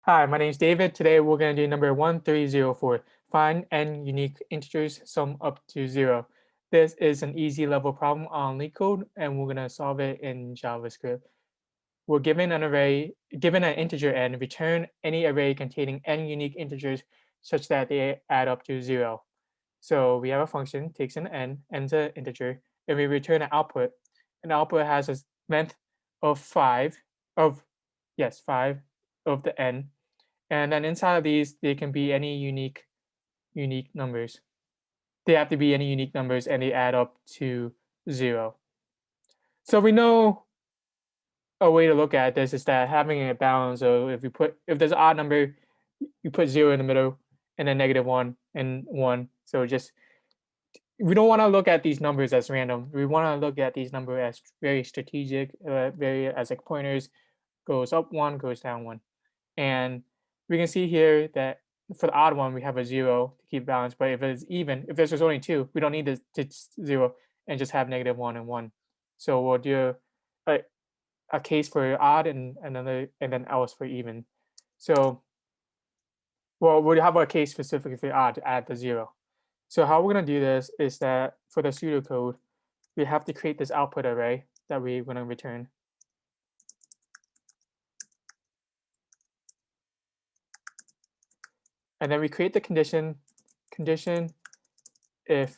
Hi, my name is David. Today we're going to do number 1304. Find n unique integers, sum up to 0. This is an easy level problem on LeetCode, and we're going to solve it in JavaScript. We're given an integer n, return any array containing n unique integers such that they add up to 0. So we have a function, takes an n's an integer, and we return an output. An output has a length of 5 of, yes, 5 of the n. And then inside of these, they can be any unique numbers. They have to be any unique numbers, and they add up to 0. So we know a way to look at this is that having a balance. So if there's an odd number, you put 0 in the middle, and then -1 and 1. So just we don't want to look at these numbers as random. We want to look at these numbers as very strategic, very as like pointers. Goes up 1, goes down 1. And we can see here that for the odd one, we have a 0 to keep balance. But if it's even, if there's just only 2, we don't need to 0 and just have -1 and 1. So we'll do a, a case for odd and another, and then else for even. So, well, we'll have a case specifically for odd to add the 0. So how we're going to do this is that for the pseudocode, we have to create this output array that we're going to return. And then we create the condition if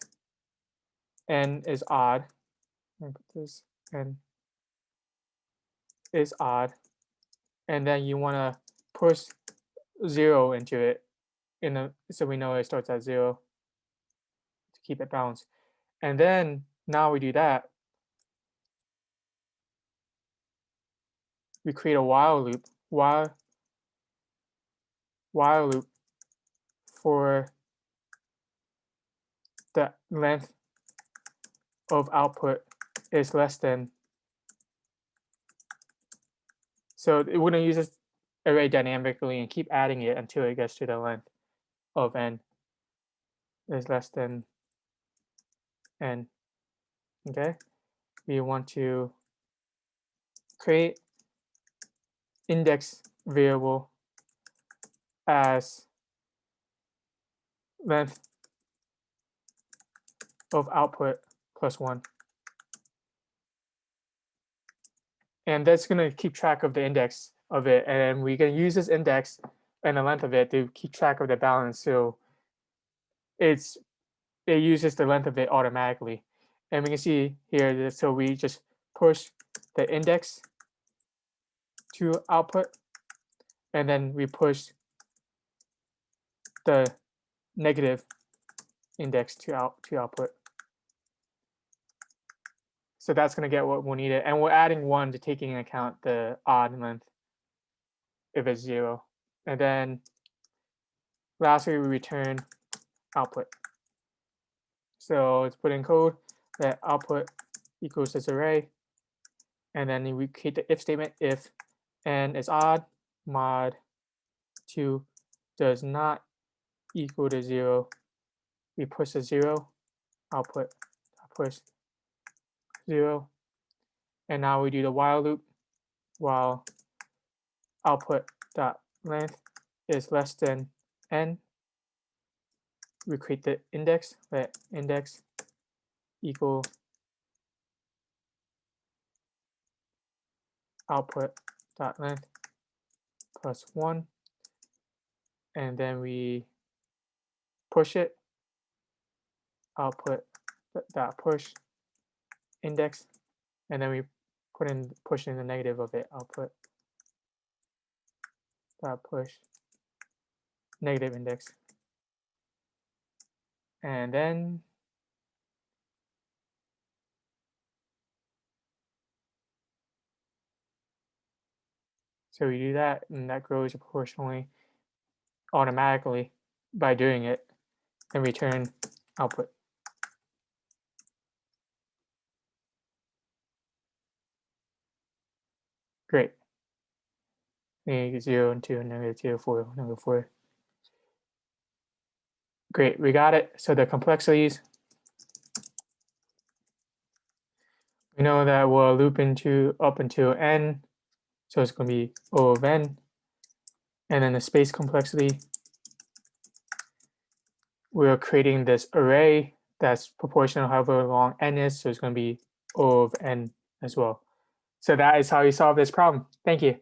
n is odd. Let me put this n is odd, and then you want to push 0 into it so we know it starts at 0 to keep it balanced. And then now we do that, we create a while loop for the length of output is less than. So we're going to use this array dynamically and keep adding it until it gets to the length of n is less than n. Okay, we want to create index variable as length of output plus 1. And that's going to keep track of the index of it. And we can use this index and the length of it to keep track of the balance. So it uses the length of it automatically. And we can see here that so we just push the index to output, and then we push the negative index to output. So that's going to get what we'll need it. And we're adding 1 to taking into account the odd length if it's 0. And then lastly, we return output. So let's put in code that output equals this array. And then we create the if statement if n is odd, mod 2 does not equal to 0. We push the 0, output, push 0. And now we do the while loop while output dot length is less than n. We create the index, let index equal output dot length plus 1, and then we push it, output dot push index, and then we push in the negative of it, output dot push negative index. And then so we do that, and that grows proportionally automatically by doing it, and return output. Great. -0 and 2 and -2, 4, -4. Great, we got it. So the complexities, we know that we'll loop up until n. So it's going to be O of n. And then the space complexity, we're creating this array that's proportional however long n is, so it's going to be O of n as well. So that is how you solve this problem. Thank you.